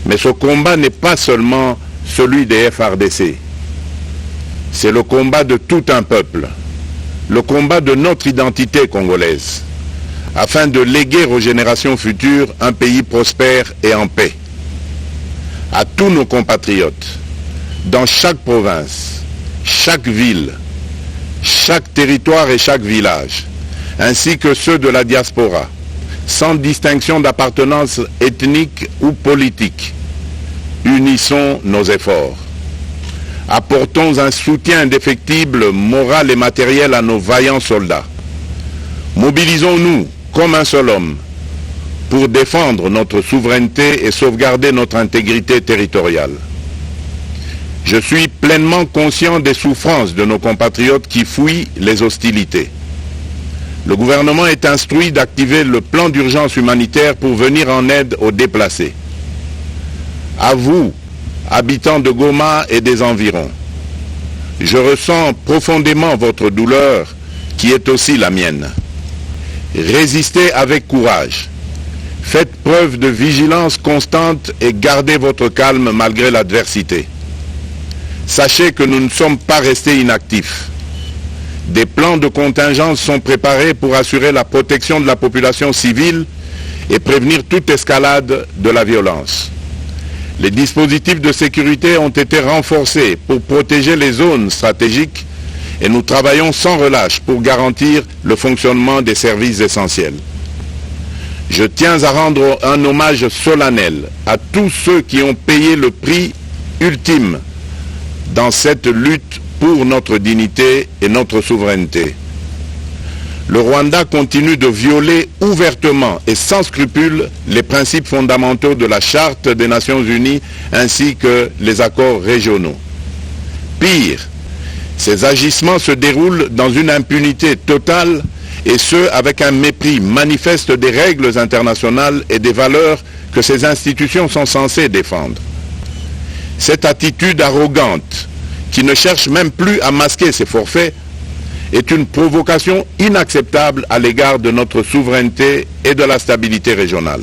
Mais ce combat n'est pas seulement celui des FRDC. C'est le combat de tout un peuple, le combat de notre identité congolaise, afin de léguer aux générations futures un pays prospère et en paix. À tous nos compatriotes, dans chaque province, chaque ville, chaque territoire et chaque village, ainsi que ceux de la diaspora, sans distinction d'appartenance ethnique ou politique, unissons nos efforts. Apportons un soutien indéfectible, moral et matériel à nos vaillants soldats. Mobilisons-nous comme un seul homme pour défendre notre souveraineté et sauvegarder notre intégrité territoriale. Je suis pleinement conscient des souffrances de nos compatriotes qui fuient les hostilités. Le gouvernement est instruit d'activer le plan d'urgence humanitaire pour venir en aide aux déplacés. À vous, habitants de Goma et des environs, je ressens profondément votre douleur qui est aussi la mienne. Résistez avec courage. Faites preuve de vigilance constante et gardez votre calme malgré l'adversité. Sachez que nous ne sommes pas restés inactifs. Des plans de contingence sont préparés pour assurer la protection de la population civile et prévenir toute escalade de la violence. Les dispositifs de sécurité ont été renforcés pour protéger les zones stratégiques et nous travaillons sans relâche pour garantir le fonctionnement des services essentiels. Je tiens à rendre un hommage solennel à tous ceux qui ont payé le prix ultime dans cette lutte pour notre dignité et notre souveraineté. Le Rwanda continue de violer ouvertement et sans scrupule les principes fondamentaux de la Charte des Nations Unies ainsi que les accords régionaux. Pire, ces agissements se déroulent dans une impunité totale et ce, avec un mépris manifeste des règles internationales et des valeurs que ces institutions sont censées défendre. Cette attitude arrogante, qui ne cherche même plus à masquer ses forfaits, est une provocation inacceptable à l'égard de notre souveraineté et de la stabilité régionale.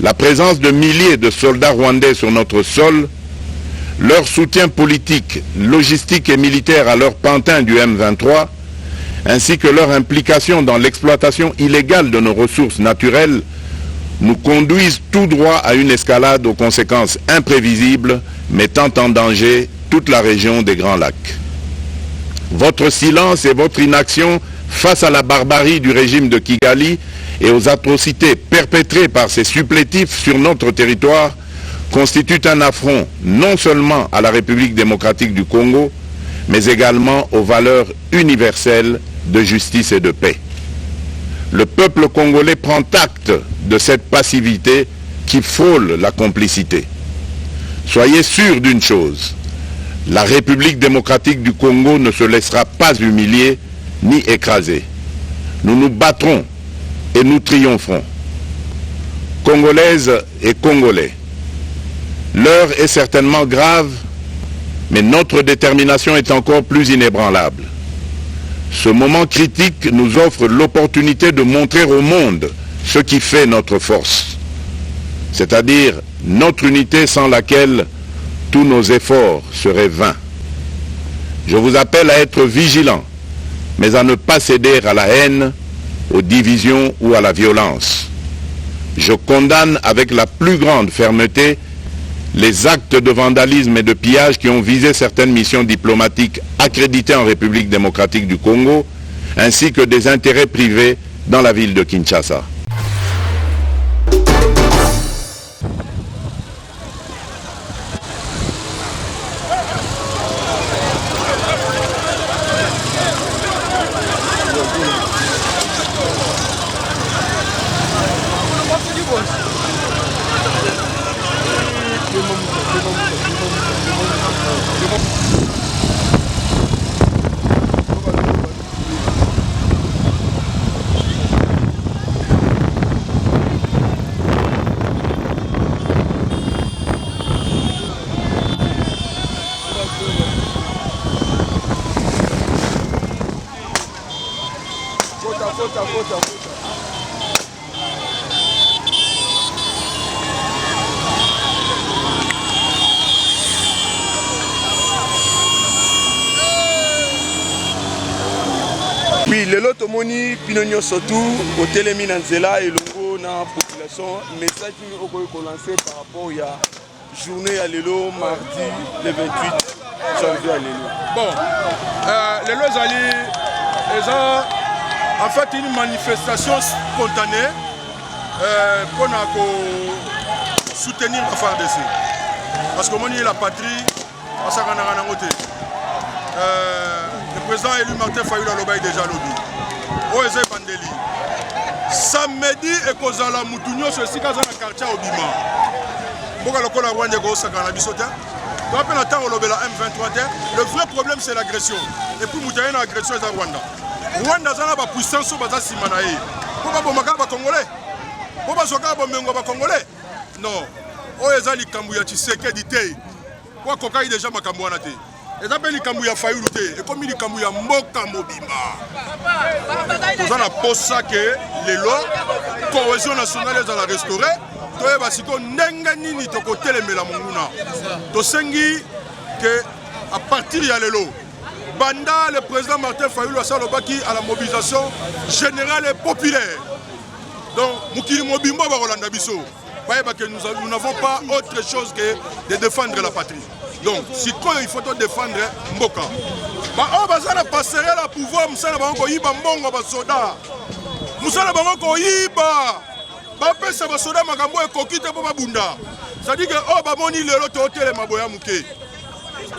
La présence de milliers de soldats rwandais sur notre sol, leur soutien politique, logistique et militaire à leur pantin du M23, ainsi que leur implication dans l'exploitation illégale de nos ressources naturelles, nous conduisent tout droit à une escalade aux conséquences imprévisibles, mettant en danger toute la région des Grands Lacs. Votre silence et votre inaction face à la barbarie du régime de Kigali et aux atrocités perpétrées par ces supplétifs sur notre territoire constituent un affront non seulement à la République démocratique du Congo, mais également aux valeurs universelles de justice et de paix. Le peuple congolais prend acte de cette passivité qui frôle la complicité. Soyez sûrs d'une chose, la République démocratique du Congo ne se laissera pas humilier ni écraser. Nous nous battrons et nous triompherons. Congolaises et Congolais, l'heure est certainement grave, mais notre détermination est encore plus inébranlable. Ce moment critique nous offre l'opportunité de montrer au monde ce qui fait notre force, c'est-à-dire notre unité sans laquelle tous nos efforts seraient vains. Je vous appelle à être vigilants, mais à ne pas céder à la haine, aux divisions ou à la violence. Je condamne avec la plus grande fermeté les actes de vandalisme et de pillage qui ont visé certaines missions diplomatiques accréditées en République démocratique du Congo, ainsi que des intérêts privés dans la ville de Kinshasa. Oui, le lot tomoni pinonio surtout au télémi nanzela et logo na population message qui est lancé par rapport à la journée à l'élo mardi le 28 janvier à l'élo. Bon, l'élo ils ont en fait une manifestation spontanée pour soutenir la FARDC. Parce que moni la patrie, à Sakanara Nangote. Le président élu Martin Fayulu Aloba est déjà lobby. Oeze Bandeli. Samedi et Kozala Moutounio sur le quartier Obima. Boka lokola Rwanda go sakana bisote. Tu rappelles le temps au lobby la M23. Le vrai problème c'est l'agression. Et puis Moutaya une agression à Rwanda. Rwanda zana ba puissance sur basa simanae. Pourquoi bomaka ba congolais? Pourquoi soka bomengo ba congolais? Non. Oeza likambu ya Tshisekedi te. Kwa kokai déjà makambu wana te. Et appelle likambu ya Fayulu te. Et comme likambu ya mboka mobimba. Nous avons posé que les lois, cohésion nationale dans la restaurer. Toi basiko nenga nini to côté les melamunguna. To sengi que à partir ya lelo. Banda le président Martin Fayulu Asalobaki à la mobilisation générale et populaire. Donc mukili mobimba ba Rolanda biso. Nous n'avons pas autre chose que de défendre la patrie. Donc, si il faut défendre Mboka. On va passer à pouvoir, nous allons yiba mbongo ba soda. Nous allons yiba. Ba pesa ba soda makambo e kokite po ba bunda. Ça dit que ba moni le loto hôtel maboya muke.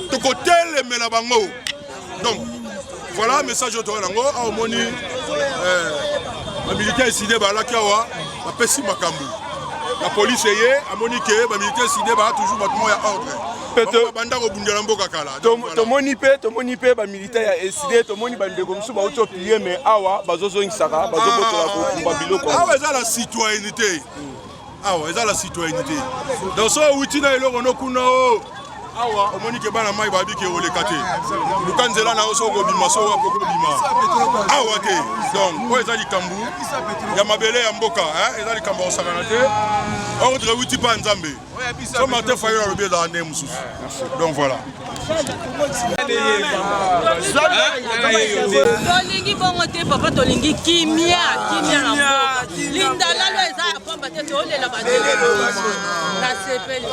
To hôtel mela bango. Donc, voilà message au torango a moni les militaires décidé ba la kiawa ba pesi makambo. La police est à Monique, les militaires décidé ba toujours battement ya ordre. Tomonipe ba militaire ya décidé tomoni ba ndeko musu ba auto pilier mais awa bazozo ngisaka bazobotola ko babilo ko. Ah ouais, ça la citoyenneté. Ah ouais, ça la citoyenneté. Dans ce outina elo kono kuno. Awa omonike bana mai babi ke olekate. Lukanzela na oso go bima so wa poko bima. Awa te. Donc, ko ezali kambu ya mabele ya mboka, ezali kambu osakana te. Ordre wuti pa nzambe. So Martin Fayulu Aloba dans ane mususu. Donc voilà. Tolingi bongo te papa tolingi kimia na mboka. Linda lalo eza pamba te to olela badele. Na sepeli.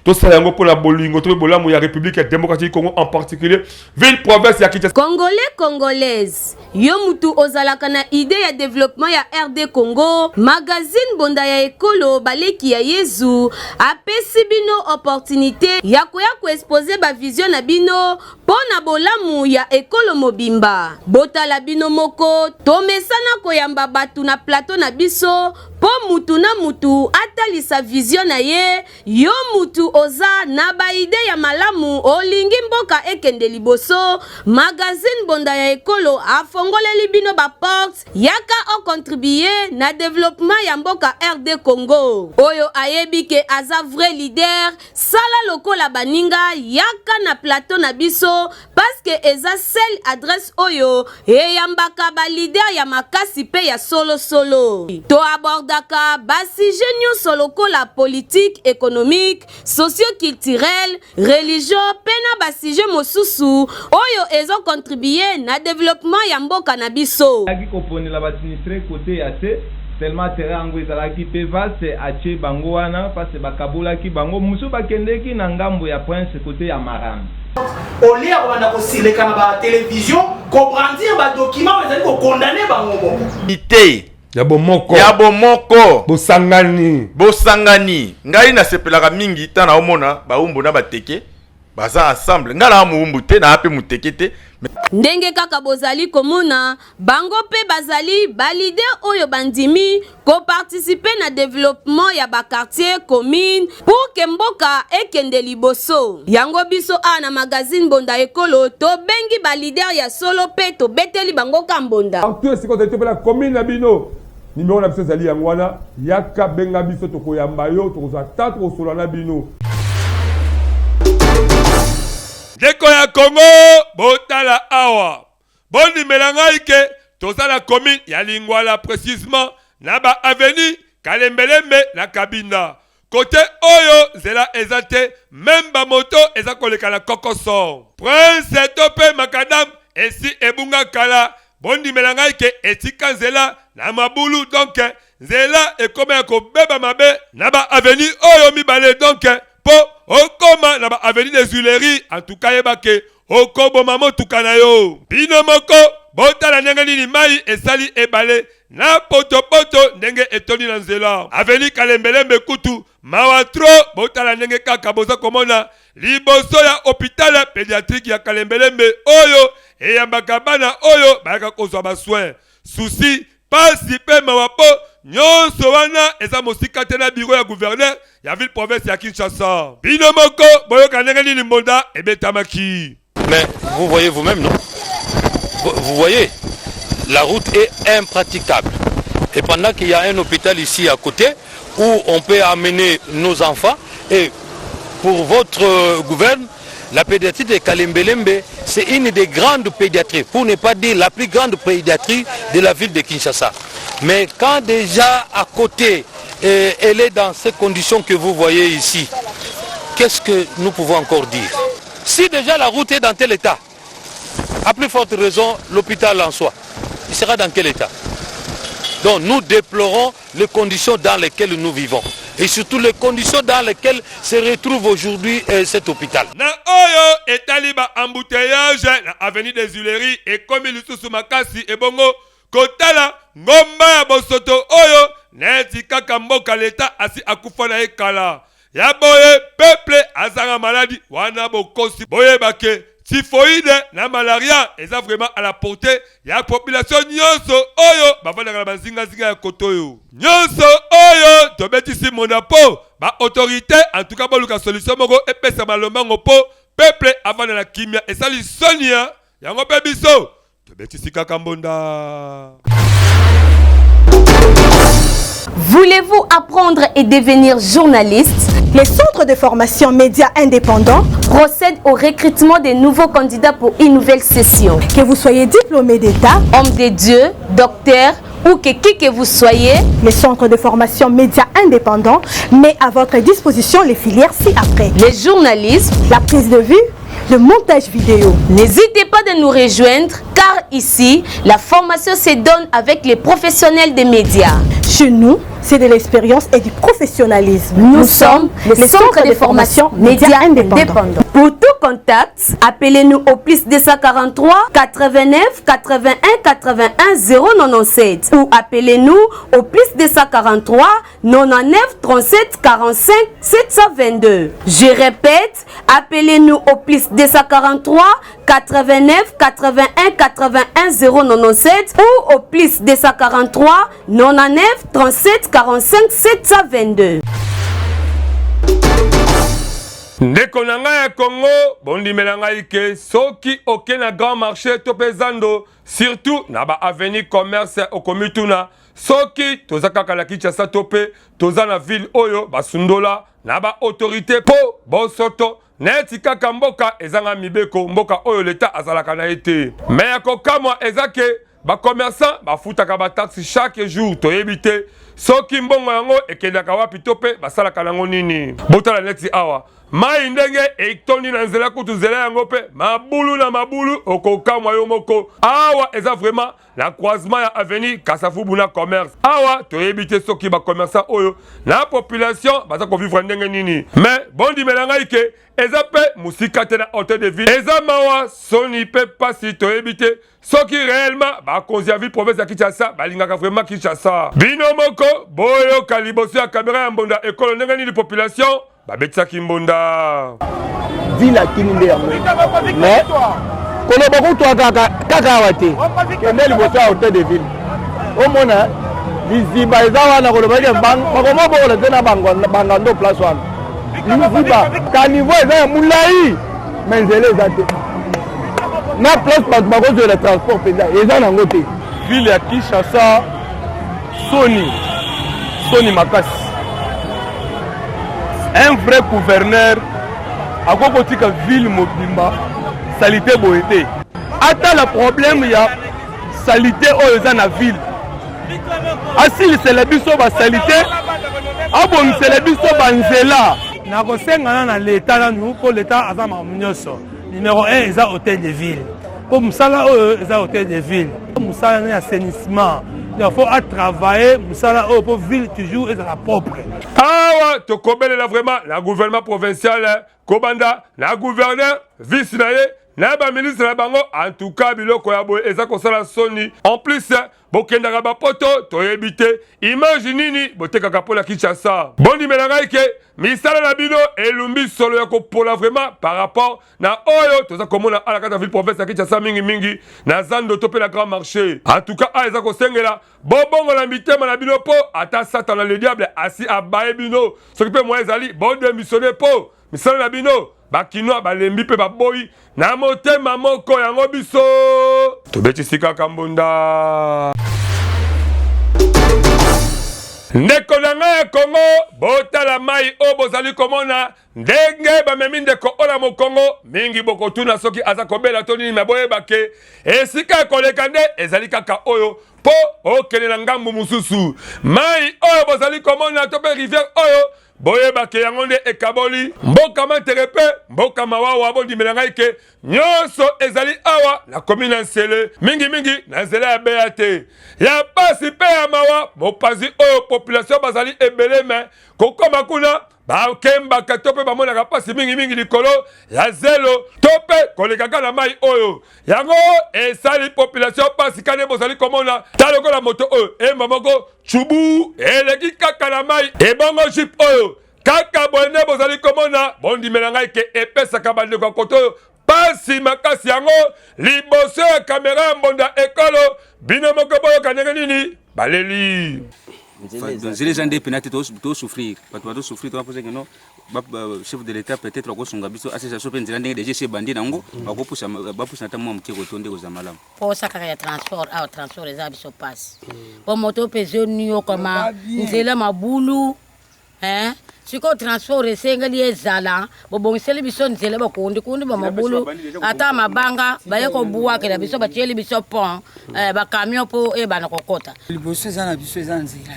Tout ça pour la bolingo, tout le monde, la République démocratique Congo en particulier, ville province ya Kinshasa. Congolais, Congolaise, yo mutu ozalaka na idée ya développement ya RD Congo, magazine bonda ya ekolo baleki ya Yezu, apesi bino opportunité ya ko exposer ba vision na bino pona bolamu ya ekolo mobimba. Botala bino moko, tomesana koyamba batu na plateau na biso, po mutu na mutu atalisa vision na ye, yo mutu oza na ba ide ya malamu olingi mboka ekende liboso, magazine bonda ya ekolo afongoleli bino ba porte yaka o contribuer na développement ya mboka RD Congo. Oyo ayebi ke aza vrai leader, sala lokola baninga yaka na plateau na biso parce que eza seule adresse oyo eyambaka ba leader ya makasi pe ya solo solo. To abordaka basi genio solo kola politique, économique, socio-culturel, religion, pena basije mosusu oyo ezo contribuer na développement ya mboka na biso. Aki kopone la basinistre côté assez tellement terrain ngo ezalaki pe vaste ache bango wana parce bakabola ki bango musu bakendeki na ngambo ya prince côté ya Maram. Au lieu de se la télévision, brandir les documents, ils allaient condamner les Yabo moko. Yabo moko. Bosangani. Bosangani. Ngai na sepelaka mingi tana omona ba umbu na bateke. Baza ensemble. Ngala mu te na ape mutekete. Ndenge kaka bozali komona bango pe bazali balide oyo bandimi ko participer na développement ya ba quartier commune pour que mboka ekende liboso. Yango biso na magazine Bonda Ekolo to bengi ba leader ya solo pe to beteli bango kambonda. Tout est quand tu la commune na bino. Numéro na biso zali yangwana yaka benga biso to koyamba yo to za tatu solana bino. Deko ya Congo, botala awa. Bondi melangaike, toza la commune ya Lingwala précisément, naba avenue Kalembelembe na Kabinda. Côté oyo, zela ezate, même ba moto eza koleka na kokoso. Prince tope makadam, esi ebunga kala, bondi melangaike etika zela na mabulu donc, zela ekome ko beba mabe, naba avenue oyo mibale donc, po okoma na ba avenue des Huileries en tout cas yebake okobo mamo tukana yo bino moko botala ndenge nini mai esali ebale na poto ndenge etoni na nzela avenue Kalembelembe kutu mawatro botala ndenge kaka boza komona liboso ya hôpital pédiatrique ya Kalembelembe oyo eyambaka bana oyo bayaka kozwa ba soins souci pasi pe mawapo nyonso wana eza mosika te na bureau ya gouverneur ya ville province ya Kinshasa. Bino moko boyoka ndenge nini mbonda ebetamaki. Mais vous voyez vous-même, non? Vous voyez, la route est impraticable. Et pendant qu'il y a un hôpital ici à côté où on peut amener nos enfants, et pour votre gouverne, la pédiatrie de Kalembelembe, c'est une des grandes pédiatries, pour ne pas dire la plus grande pédiatrie de la ville de Kinshasa. Mais quand déjà à côté, elle est dans ces conditions que vous voyez ici, qu'est-ce que nous pouvons encore dire? Si déjà la route est dans tel état, à plus forte raison, l'hôpital en soi, il sera dans quel état? Donc nous déplorons les conditions dans lesquelles nous vivons. Et surtout les conditions dans lesquelles se retrouve aujourd'hui cet hôpital. Na oyo etaliba embouteillage na avenue des Huileries et comme il sous makasi et bongo kotala ngomba ya bosoto oyo neti kaka mboka leta asi akufa na ekala ya boye peuple azanga maladie wana bokosi boye bake typhoïde na malaria eza vraiment à la portée ya population nyonso oyo bavandaka na bazinga ya kotoyo nyonso oyo tobetisi monapo ba autorité en tout cas boluka solution moko epesa malomango po peuple avanda na kimia esali sonia yango pe biso tobetisi kaka mbonda. Voulez-vous apprendre et devenir journaliste? Les centres de formation médias indépendants procèdent au recrutement des nouveaux candidats pour une nouvelle session. Que vous soyez diplômé d'État, homme de Dieu, docteur ou qui que vous soyez, les centres de formation médias indépendants met à votre disposition les filières ci-après. Les journalistes, la prise de vue, le montage vidéo. N'hésitez pas de nous rejoindre car ici, la formation se donne avec les professionnels des médias. Chez nous, c'est de l'expérience et du professionnalisme. Nous sommes les centres de formation médias indépendants. Pour tout contact, appelez-nous au plus 243 89 81 81 097 ou appelez-nous au plus 243 99 37 45 722. Je répète, appelez-nous au plus 243 89 81 81 097 ou au plus 243 99 37 45 722. Ndeko na ngai ya Congo, bondimela ngai ke soki oke na grand marché to pezando, surtout na ba avenue commerce okomituna, soki toza kaka na Kinshasa to pe toza na ville oyo basundola na ba autorité po bosoto neti kaka mboka ezanga mibeko mboka oyo leta azalaka na ete. Mais yakokamwa ezake ba commerçant ba futaka ba taxi chaque jour to yebite soki mbongo yango ekendaka wapi to pe basalaka nango nini. Botala neti awa mai ndenge etondi na nzela kutu nzela yango pe mabulu na mabulu okokamwa yo moko awa eza vraiment la croisement ya avenue Kasavubu na commerce awa toyebi te soki ba commerçant oyo na population baza ko vivre ndenge nini mais bondi melanga ike eza pe musika te na hôtel de ville eza mawa soni pe pasi toyebi te soki réellement ba konserver province ya Kinshasa balingaka vraiment Kinshasa bino moko boyo kaliboso ya caméra ya mbonda ekolo ndenge nini population babetsaki mbonda ville akini nde yango mais koloba kutwa kaka awa te kende liboso ya hôtel de ville omona liziba eza wana kolobaki bakomobokola te na bangando place wana liziba ka niveau eza ya molai me nzela eza te na place bato bakozwela transport mpenza eza nango te ville ya Kinshasa soni makasi un vrai gouverneur akokotika ville mobimba salite boye te ata la problème ya salite oyo eza na ville asilisela biso basalite abomisela biso banzela nakosengana na leta nanu mpo leta aza makambo nyonso numéro 1 eza hôtel de ville mpo mosala oyo eza hôtel de ville mosala na assainissement il faut travailler mosala oyo mpo ville toujours ezala propre awa tokobelela vraiment na gouvernement provincial kobanda na gouverneur vice na ye na baministre na bango en tout cas biloko ya boye eza kosala soni en plus bokendaka bapoto toyebi te image nini botekaka mpo na Kinshasa bondimelanga ike misala na bino elumbi solo ya kopola vraiment par rapport na oyo toza komona ala kata ville province ya Kinshasa mingi na zando to pe na grand marché en tout cas eza kosengela bobongola mitema na bino po ata Satan le diable asi abaye bino soki pe moi ezali bodémissionne po misala na bino bakinoa balembi pe baboyi na motema moko yango biso tobetisi kaka mbunda ndeko na ngai ya Kongo botala mai oyo bozali komona ndenge bamemi ndeko oyo na mokongo mingi bokotuna soki aza kobela to nini me boyebake esika ya koleka nde ezali kaka oyo mpo okende na ngambu mosusu mai oyo bozali komona to mpe rivière oyo boyebake yango nde ekaboli mboka matere pe mboka mawawa bondimela ngai ke nyonso ezali awa na commune ya Nsele mingi na nzela ya beya te ya pasi pe ya mawa mopanzi oyo population bazali ebele me kokoma kuna bakembaka to mpe bamonaka pasi mingi likolo ya zelo to mpe kolekaka na mai oyo yango esali population pasi kane bozali komona ta lokola moto oyo emba moko chubu eleki kaka na mai ebongo jip oyo kaka boyende bozali komona bondimela ngai ke epesaka bandeko ya koto oyo pasi makasi yango liboso ya kamera ya mbonda ekolo bino moko boyoka ndenge nini baleli nzela eza nde pena te tosouffrir bato batosouffrir tobaposa keno chef de l'état peut-être bakosunga biso association mpe nzela ndenge deja esi ebandi nango bapusa ata mwa moke koto nde koza malamu posa kaka ya transport awa transport eza biso pasi po moto mpe zoni yokama nzela mabulu siko transport esengeli ezala bobongiseli biso nzela bakundi bamabulu ata mabanga baye kobuwakela biso batieli biso pont bakamio mpo ebana kokota liboso eza na biso eza nzela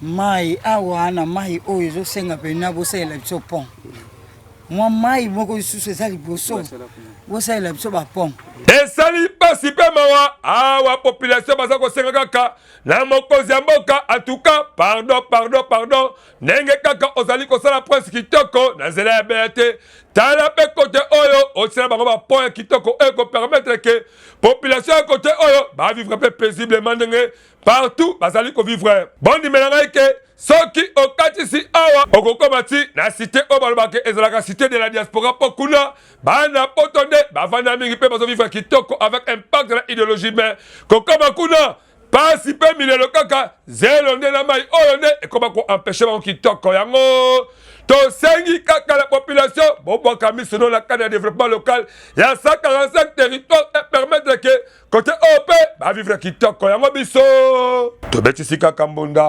mai awa na mai oyo ezosenga pena bosalela biso pont mwa mai moko lisusu eza liboso bosalela biso bapont esali pasi mpe mawa awa population baza kosenga kaka na mokonzi ya mboka atuka pardon ndenge kaka ozali kosala prince kitoko na nzela ya beya te tala mpe kote oyo osala bango bapont ya kitoko oyo kopermettre ke population ya kote oyo bavivre mpe paisiblement ndenge partout bazali kovivre bondimela ngai ke soki okatisi awa okokoma ti na cité oyo balobaka ezalaka cité de la diaspora mpo kuna bana poto nde bavanda mingi mpe bazovivre kitoko avec impact na idéologie me kokoma kuna pasi mpe milelo kaka zelo nde na mai oyo nde ekoma koempêche bango kitoko yango tosengi kaka la population bobwaka miso no na cadre ya développement local ya 145 territoire et permettre ke kote oyo mpe bavivre kitoko yango biso tobetisi kaka mbunda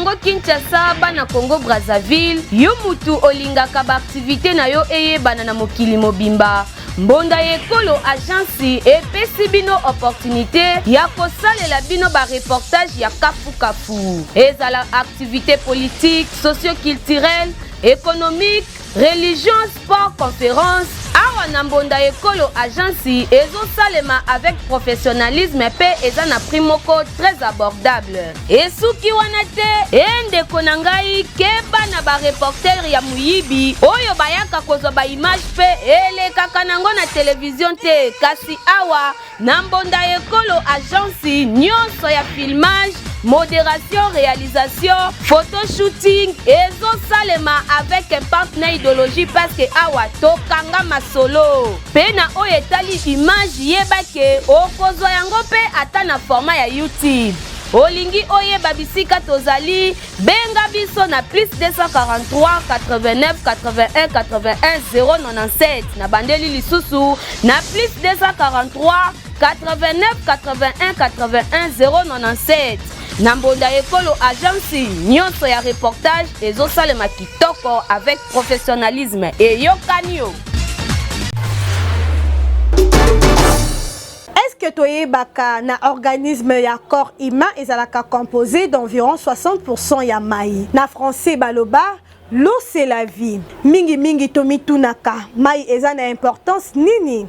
Congo Kinshasa bana Congo Brazzaville yo mutu olingaka ba activité na yo eyebana na mokili mobimba mbonda ekolo agence epesi bino opportunité ya kosalela bino ba reportage ya kafu ezala activité politique socio-culturelle économique religion sport conférence awa na mbonda ekolo agence ezosalema avec professionnalisme pe eza na prix moko très abordable esuki wana te endeko na ngai keba na ba reporter ya muyibi oyo bayaka kozwa ba image pe elekaka nango na télévision te kasi awa na mbonda ekolo agence nyonso ya filmage modération, réalisation, photoshooting, ezosalema avec un partenaire idéologie parce que awa tokanga masolo. Pena o etali image yebake okozwa yango pe ata na format ya YouTube. Olingi oyeba bisika tozali benga biso na plus 243 89 81 81 097 na bandeli lisusu na plus 243 89 81 81 097 na mbonda ekolo agence nyonso ya reportage ezosalema kitoko avec professionnalisme eyokani yo. Est-ce que toyebaka na organisme ya corps humain ezalaka composé d'environ 60% ya mai? Na français baloba l'eau c'est la vie. Mingi mingi tomitunaka mai eza na importance nini?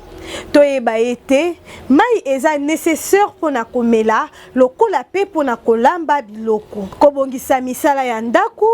Toyeba ete mai eza nécessaire pona komela lokola pe pona kolamba biloko kobongisa misala ya ndaku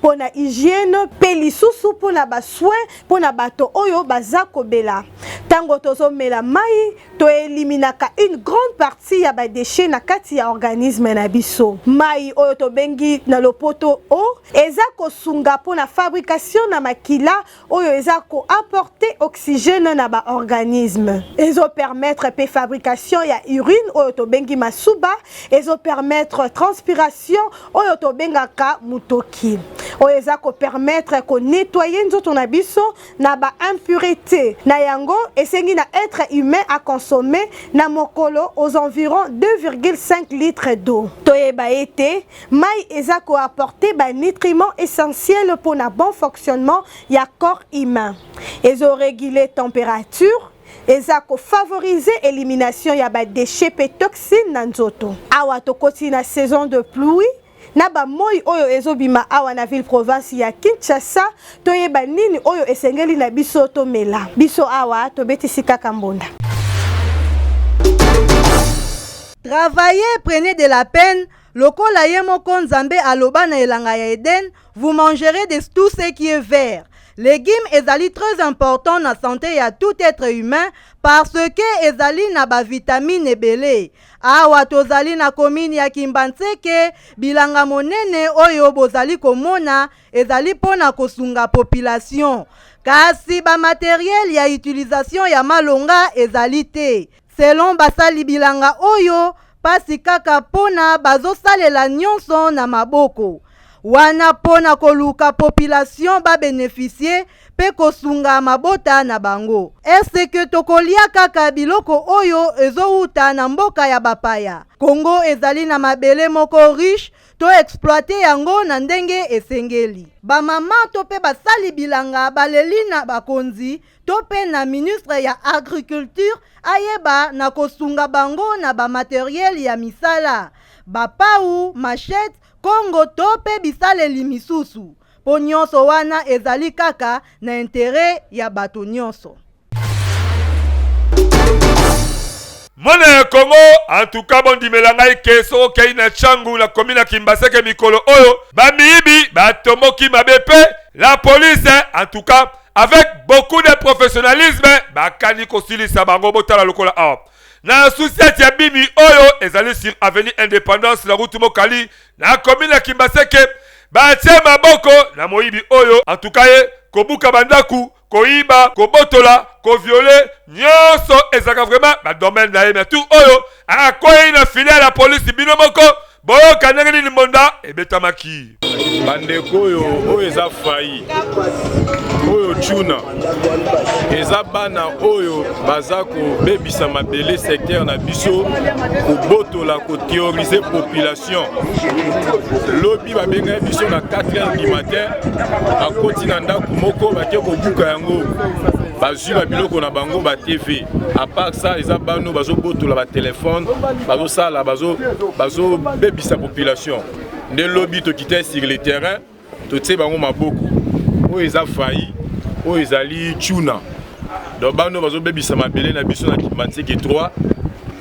pona hygiène pe lisusu pona ba soin pona bato oyo baza kobela tango tozomela mai to eliminaka une grande partie ya ba déchets na kati ya organisme na biso mai oyo to bengi na lopoto o eza kosunga pona fabrication na makila oyo eza ko apporter oxygène na ba organisme ezo permettre pe fabrication ya urine oyo to bengi masuba ezo permettre transpiration oyo to bengaka mutoki oyo eza ko permettre ko nettoyer nzoto na biso na ba impureté na yango esengi na être humain à consommer na mokolo aux environs 2,5 litres d'eau toyeba ete mai eza ko apporter ba nutriments essentiels pour na bon fonctionnement ya corps humain ezo réguler température eza ko favoriser élimination ya ba déchets pe toxines na nzoto awa tokoti na saison de pluie na ba moi oyo ezobima awa na ville province ya Kinshasa toyeba nini oyo esengeli na biso tomela biso awa tobetisi kaka mbonda. Travaillez, prenez de la peine. Lokola yemoko nzambe aloba na elanga ya Eden, vous mangerez de tout ce qui est vert. Légumes ezali très important na santé ya tout être humain parce que ezali na ba vitamine ebele. Awa tozali na komini ya Kimbanseke bilanga monene oyo bozali komona ezali pona kosunga population. Kasi ba matériel ya utilisation ya malonga ezali te. Selon basali bilanga oyo pasi kaka pona bazosalela nyonso na maboko. Wana pona koluka population ba bénéficier pe kosunga mabota na bango. Est-ce que tokolia kaka biloko oyo ezouta na mboka ya bapaya? Congo ezali na mabele moko riche to exploiter yango na ndenge esengeli. Ba mama to pe basali bilanga baleli na bakonzi to pe na ministre ya agriculture ayeba na kosunga bango na ba matériel ya misala. Bapau, machette Kongo tope bisaleli misusu po nyonso wana ezali kaka na intérêt ya bato nyonso. Mwana ya Congo, en tout cas bon dimelangai keso kei na changu la komina Kimbaseke mikolo oyo ba miibi ba tomoki mabepe la police en tout cas avec beaucoup de professionnalisme ba kani kosilisa bango botala lokola awa. Na société ya bimi oyo ezali sur avenue Indépendance la route Mokali na commune ya Kimbaseke ba tia maboko na moyibi oyo en tout cas kobuka bandaku koiba kobotola ko violer nyonso ezaka vraiment ba domaine na yema tout oyo akoyi na filiale la police bino moko boyoka ndenge nini mbonda ebetamaki. Bandeko oyo eza fayi oyo tuna eza bana oyo baza kobebisa mabele secteur na biso kobotola koterroriser population. Lobi babenga biso na 4h du matin akoti na ndako moko bake kobuka yango bazwi babiloko na bango ba TV. À part ça eza bano bazobotola ba téléphone bazosala bazobebisa population. Nde lobi tokite sur le terrain totie bango maboko oyo eza fayi oyo ezali tuna donc bano bazobebisa mabele na biso na Kimateke 3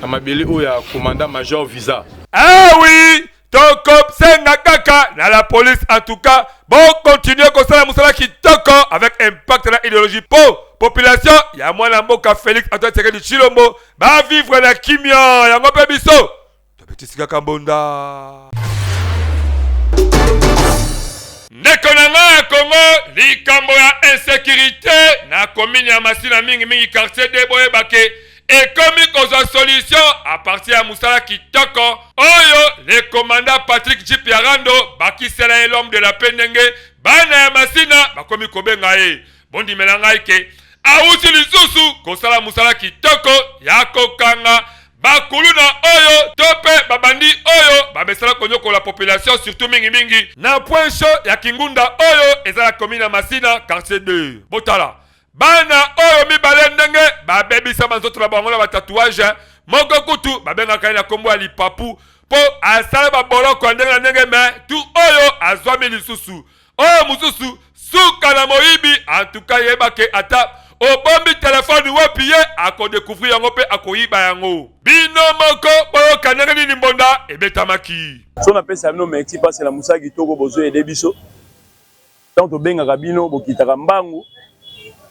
na mabele oyo ya commandant major Visa. Ah oui, tokopsenga kaka na la police en tout cas bon continuer kosala musala kitoko avec impact na idéologie po population ya mwana mboka Félix Antoine Tshisekedi Tshilombo ba vivre na kimia yango pe biso tobetisika kambonda. Ndeko na nga ya Congo likambo ya insécurité na commune ya Masina mingi quartier de Boyebake ekomi kozwa solution à partir ya musala kitoko oyo le commandant Patrick Jipiarando bakisela l'homme de la Pendenge bana ya Masina bakomi kobenga ye bondimela ngai ke awuti lisusu kosala musala kitoko ya kokanga bakuluna oyo tope babandi oyo babesala konyoko la population surtout mingi na point chaud ya Kingunda oyo eza la commune ya Masina quartier 2 botala bana oyo mibale ndenge babebisa banzoto na bango na batatuage moko kutu babengaka na kombo ya lipapu po asala baboloko ndenge na ndenge me tu oyo azwami lisusu oyo mususu suka na moyibi en tout cas yebake ata obombi telefone wapi ye akodécouvrir yango pe akoyiba yango bino moko boyoka ndenge nini mbonda ebetamaki so na pesa bino merci parce la musaki toko bozo ede biso tant tobengaka bino bokitaka mbangu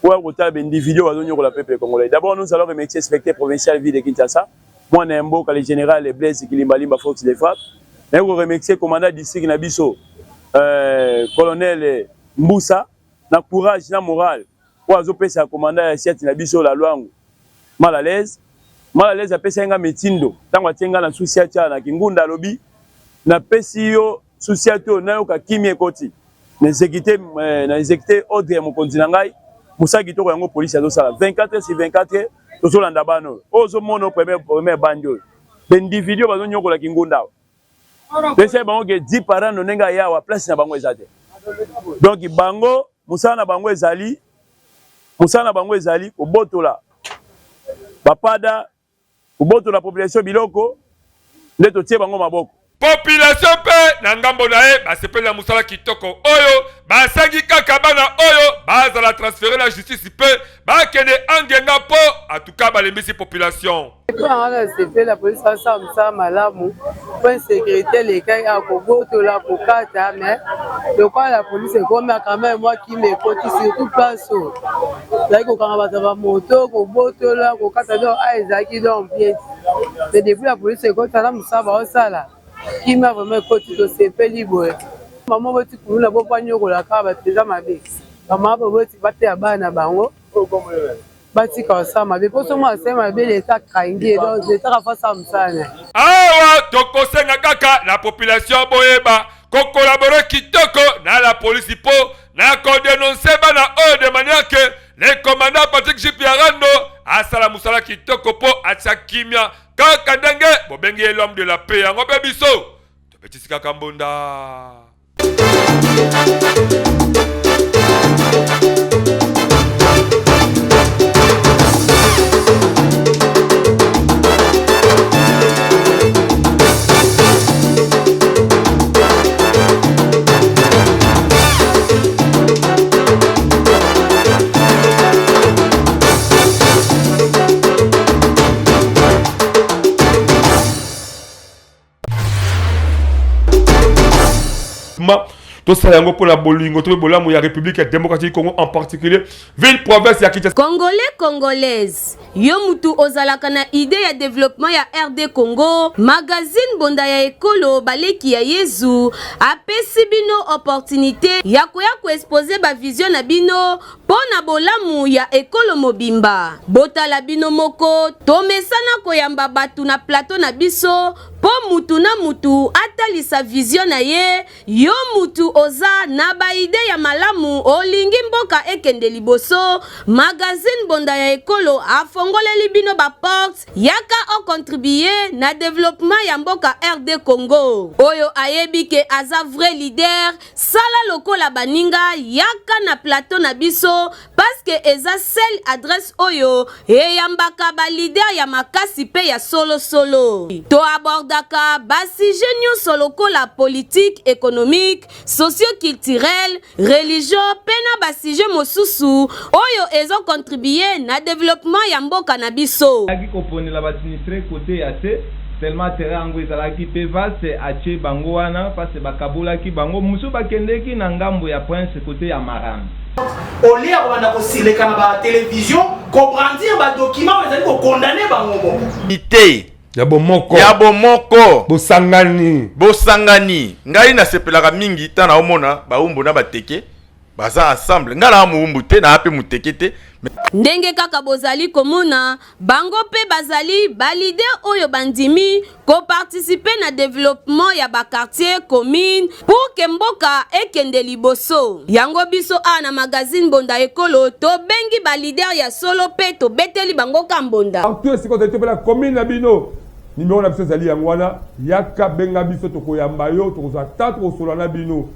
pour kotala individu bazonyokola peuple congolais. D'abord nous allons remercier inspecteur provincial ville de Kinshasa moi na mboka le général Blaise Kilimbalimba force de frappe mais on remercier commandant district na biso colonel Mbusa na courage na morale pour azopesa commandant ya siati na biso la Lwangu mal à l'aise apesa nga metindo tango atenga na souciati na Kingunda lobi na pesi yo souciati na yo ka kimie koti na exécuter ordre ya mokonzi na ngai musaki toko yango police azosala 24 sur 24 tozolanda bano ozo mono premier bandio l'individu bazonyokola Kingunda pesa bango ke 10 parents no nenga yawa place na bango ezate donc bango musana na bango ezali kobotola bapada kobotola population biloko nde totie bango maboko population pe na ngambo na ye basepela musala kitoko oyo basangi kaka bana oyo bazala transférer la justice pe bakende angenga po en tout cas balembisi population la police a ça malamu pour sécurité les cas à Kogoto la Kokata mais le quoi la police est comme quand même moi qui me côté surtout place là ko quand va moto Kogoto la Kokata donc Isaac donc bien mais depuis la police est comme ça musaba osala qui m'a vraiment côté de ces pays boy maman va tu pour la bopanyo ko la ka ba teza mabe maman va tu bater à bana bango bati kosama biposo mwa sema bele eta kangi donc l'état fa ça msana awa tokosenga kaka la population boyeba ko collaborer kitoko na la police po na ko dénoncer bana oyo de manière que le commandant Patrick Jipiarando asala musala kitoko po atia kimia kaka ndenge bobengi l'homme de la paix yango pe biso tobetisika kambonda. Tout ça yango pour la bolingo to bolamu ya République démocratique Congo en particulier ville province ya Kinshasa. Congolais congolaise yo mutu ozalaka na idée ya développement ya RD Congo magazine bonda ya ekolo baleki ya Yezu apesi bino opportunité ya koya ko exposer ba vision na bino pona bolamu ya ekolo mobimba. Botala bino moko tomesana koyamba batu na plateau na biso po mutu na mutu atalisa vision na ye. Yo mutu oza na ba ide ya malamu olingi mboka ekende liboso. Magazine Bonda ya ekolo afongoleli bino ba porte yaka o contribuer na développement ya mboka RD Congo. Oyo ayebi ke aza vrai leader sala lokola baninga yaka na plateau na biso parce que eza seule adresse oyo eyambaka ba leader ya makasi pe ya solo solo. To abordaka basije nyonso lokola politique, économique, socio-culturel, religion pe na basije mosusu oyo ezo contribuer na développement ya mboka na biso. Aki koponela basinistre côté ya te tellement terrain yango ezalaki pe vaste atie bango wana parce bakabolaki bango musu bakendeki na ngambo ya prince côté ya Maram. Olia wana kosileka na ba télévision kobrandir ba document ezali ko condamner bango moko. Ité ya bomoko bosangani ngai nasepelaka mingi tana omona baumbu na bateke baza ensemble ngala muumbu te na ape muteke te ndenge kaka bozali komona bango pe bazali balide oyo bandimi ko participer na développement ya ba quartier commune pour que mboka ekende liboso. Yango biso na magazine Bonda ekolo to bengi ba leader ya solo pe to beteli bango kambonda. Tout ce qu'on a été la commune na bino numéro na biso zali yangwana yaka benga biso to koyamba yo to za tatu solana bino